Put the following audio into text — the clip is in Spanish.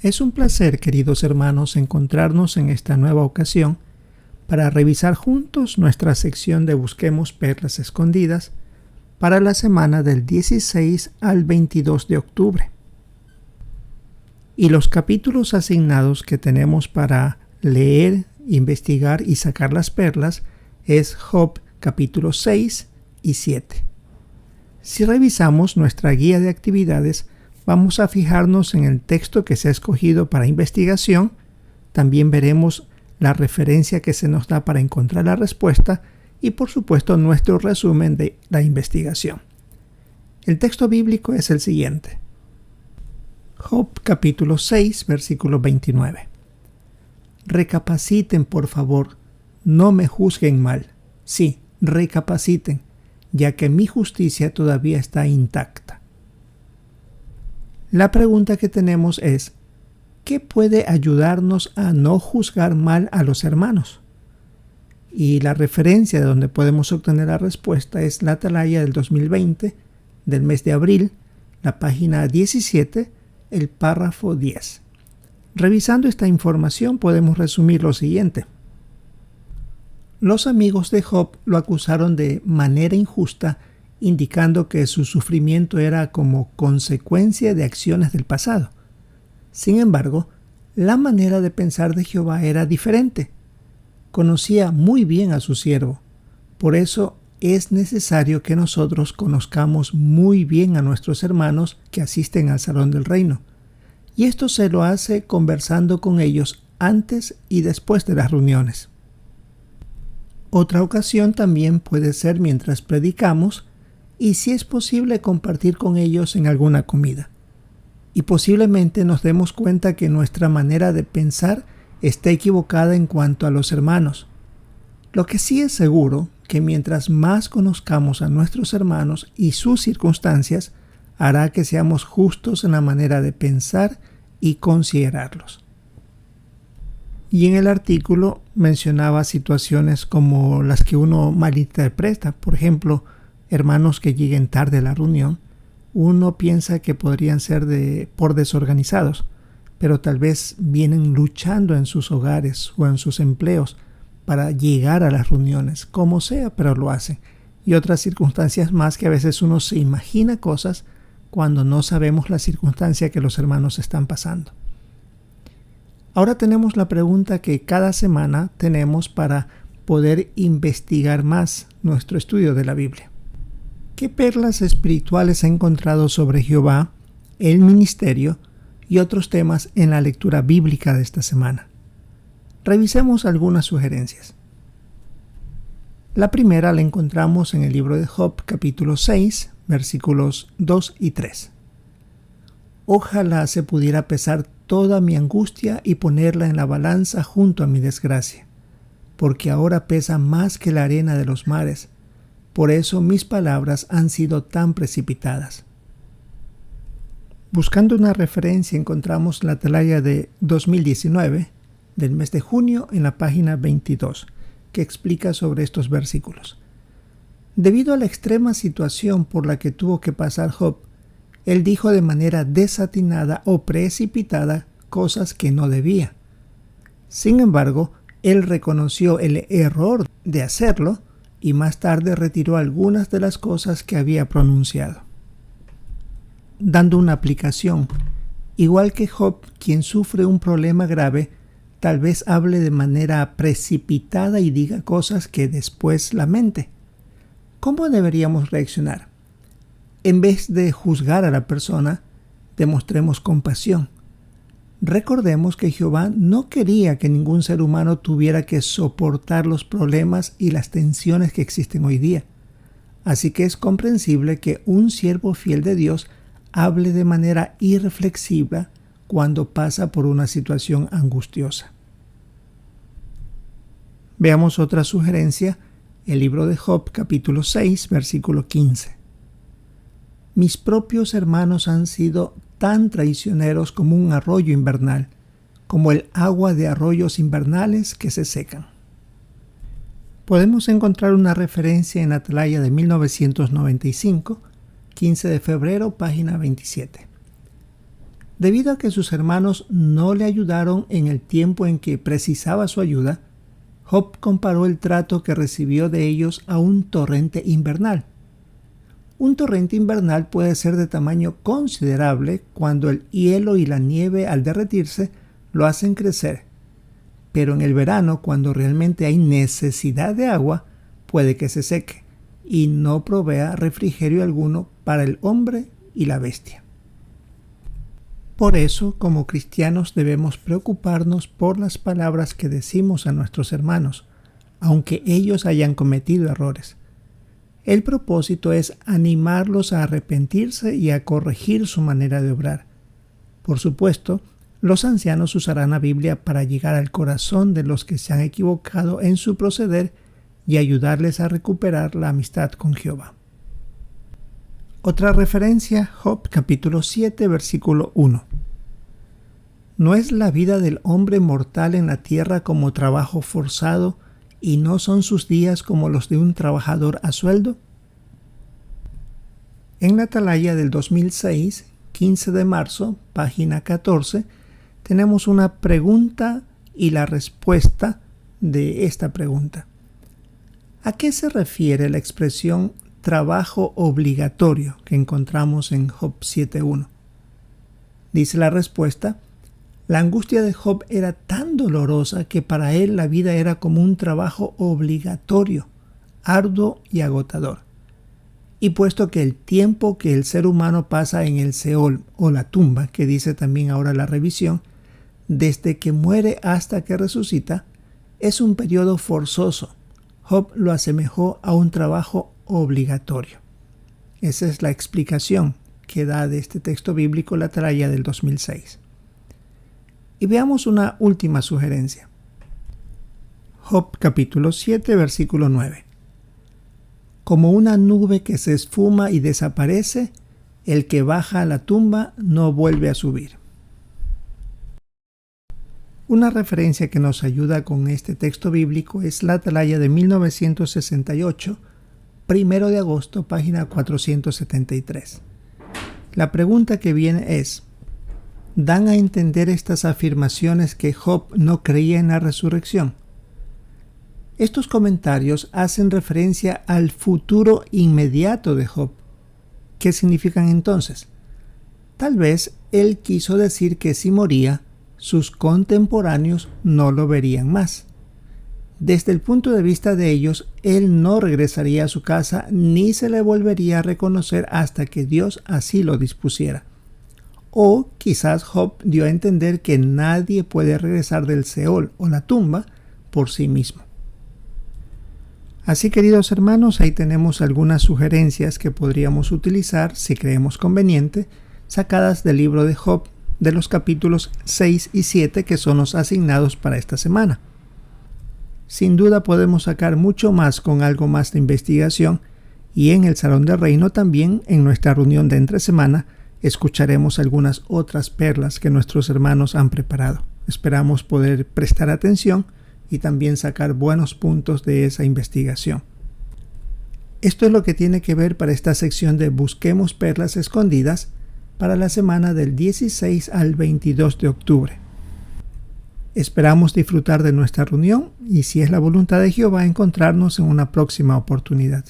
Es un placer, queridos hermanos, encontrarnos en esta nueva ocasión para revisar juntos nuestra sección de Busquemos Perlas Escondidas para la semana del 16 al 22 de octubre. Y los capítulos asignados que tenemos para leer, investigar y sacar las perlas es Job capítulos 6 y 7. Si revisamos nuestra guía de actividades, vamos a fijarnos en el texto que se ha escogido para investigación. También veremos la referencia que se nos da para encontrar la respuesta y, por supuesto, nuestro resumen de la investigación. El texto bíblico es el siguiente. Job capítulo 6, versículo 29. Recapaciten, por favor, no me juzguen mal. Sí, recapaciten, ya que mi justicia todavía está intacta. La pregunta que tenemos es, ¿qué puede ayudarnos a no juzgar mal a los hermanos? Y la referencia de donde podemos obtener la respuesta es la Atalaya del 2020, del mes de abril, la página 17, el párrafo 10. Revisando esta información podemos resumir lo siguiente. Los amigos de Job lo acusaron de manera injusta, indicando que su sufrimiento era como consecuencia de acciones del pasado. Sin embargo, la manera de pensar de Jehová era diferente. Conocía muy bien a su siervo. Por eso es necesario que nosotros conozcamos muy bien a nuestros hermanos que asisten al salón del reino. Y esto se lo hace conversando con ellos antes y después de las reuniones. Otra ocasión también puede ser mientras predicamos y, si es posible, compartir con ellos en alguna comida. Y posiblemente nos demos cuenta que nuestra manera de pensar está equivocada en cuanto a los hermanos. Lo que sí es seguro que mientras más conozcamos a nuestros hermanos y sus circunstancias, hará que seamos justos en la manera de pensar y considerarlos. Y en el artículo mencionaba situaciones como las que uno malinterpreta. Por ejemplo, hermanos que lleguen tarde a la reunión, uno piensa que podrían ser por desorganizados, pero tal vez vienen luchando en sus hogares o en sus empleos para llegar a las reuniones, como sea, pero lo hacen. Y otras circunstancias más que a veces uno se imagina cosas cuando no sabemos la circunstancia que los hermanos están pasando. Ahora tenemos la pregunta que cada semana tenemos para poder investigar más nuestro estudio de la Biblia. ¿Qué perlas espirituales ha encontrado sobre Jehová, el ministerio y otros temas en la lectura bíblica de esta semana? Revisemos algunas sugerencias. La primera la encontramos en el libro de Job, capítulo 6, versículos 2 y 3. Ojalá se pudiera pesar toda mi angustia y ponerla en la balanza junto a mi desgracia, porque ahora pesa más que la arena de los mares. Por eso mis palabras han sido tan precipitadas. Buscando una referencia encontramos la Atalaya de 2019, del mes de junio, en la página 22, que explica sobre estos versículos. Debido a la extrema situación por la que tuvo que pasar Job, él dijo de manera desatinada o precipitada cosas que no debía. Sin embargo, él reconoció el error de hacerlo y más tarde retiró algunas de las cosas que había pronunciado. Dando una aplicación, igual que Job, quien sufre un problema grave, tal vez hable de manera precipitada y diga cosas que después lamente. ¿Cómo deberíamos reaccionar? En vez de juzgar a la persona, demostremos compasión. Recordemos que Jehová no quería que ningún ser humano tuviera que soportar los problemas y las tensiones que existen hoy día. Así que es comprensible que un siervo fiel de Dios hable de manera irreflexiva cuando pasa por una situación angustiosa. Veamos otra sugerencia, el libro de Job, capítulo 6, versículo 15. Mis propios hermanos han sido tan traicioneros como un arroyo invernal, como el agua de arroyos invernales que se secan. Podemos encontrar una referencia en Atalaya de 1995, 15 de febrero, página 27. Debido a que sus hermanos no le ayudaron en el tiempo en que precisaba su ayuda, Job comparó el trato que recibió de ellos a un torrente invernal. Un torrente invernal puede ser de tamaño considerable cuando el hielo y la nieve al derretirse lo hacen crecer, pero en el verano, cuando realmente hay necesidad de agua, puede que se seque y no provea refrigerio alguno para el hombre y la bestia. Por eso, como cristianos, debemos preocuparnos por las palabras que decimos a nuestros hermanos, aunque ellos hayan cometido errores. El propósito es animarlos a arrepentirse y a corregir su manera de obrar. Por supuesto, los ancianos usarán la Biblia para llegar al corazón de los que se han equivocado en su proceder y ayudarles a recuperar la amistad con Jehová. Otra referencia, Job capítulo 7, versículo 1. ¿No es la vida del hombre mortal en la tierra como trabajo forzado, y no son sus días como los de un trabajador a sueldo? En la Atalaya del 2006, 15 de marzo, página 14, tenemos una pregunta y la respuesta de esta pregunta. ¿A qué se refiere la expresión trabajo obligatorio que encontramos en Job 7.1? Dice la respuesta: la angustia de Job era tan dolorosa que para él la vida era como un trabajo obligatorio, arduo y agotador. Y puesto que el tiempo que el ser humano pasa en el Seol o la tumba, que dice también ahora la revisión, desde que muere hasta que resucita, es un periodo forzoso, Job lo asemejó a un trabajo obligatorio. Esa es la explicación que da de este texto bíblico la Atalaya del 2006. Y veamos una última sugerencia. Job capítulo 7, versículo 9. Como una nube que se esfuma y desaparece, el que baja a la tumba no vuelve a subir. Una referencia que nos ayuda con este texto bíblico es la Atalaya de 1968, 1 de agosto, página 473. La pregunta que viene es: ¿dan a entender estas afirmaciones que Job no creía en la resurrección? Estos comentarios hacen referencia al futuro inmediato de Job. ¿Qué significan entonces? Tal vez él quiso decir que si moría, sus contemporáneos no lo verían más. Desde el punto de vista de ellos, él no regresaría a su casa ni se le volvería a reconocer hasta que Dios así lo dispusiera. O quizás Job dio a entender que nadie puede regresar del Seol o la tumba por sí mismo. Así, queridos hermanos, ahí tenemos algunas sugerencias que podríamos utilizar, si creemos conveniente, sacadas del libro de Job, de los capítulos 6 y 7 que son los asignados para esta semana. Sin duda podemos sacar mucho más con algo más de investigación, y en el Salón del Reino también, en nuestra reunión de entre semana, escucharemos algunas otras perlas que nuestros hermanos han preparado. Esperamos poder prestar atención y también sacar buenos puntos de esa investigación. Esto es lo que tiene que ver para esta sección de Busquemos Perlas Escondidas para la semana del 16 al 22 de octubre. Esperamos disfrutar de nuestra reunión y, si es la voluntad de Jehová, encontrarnos en una próxima oportunidad.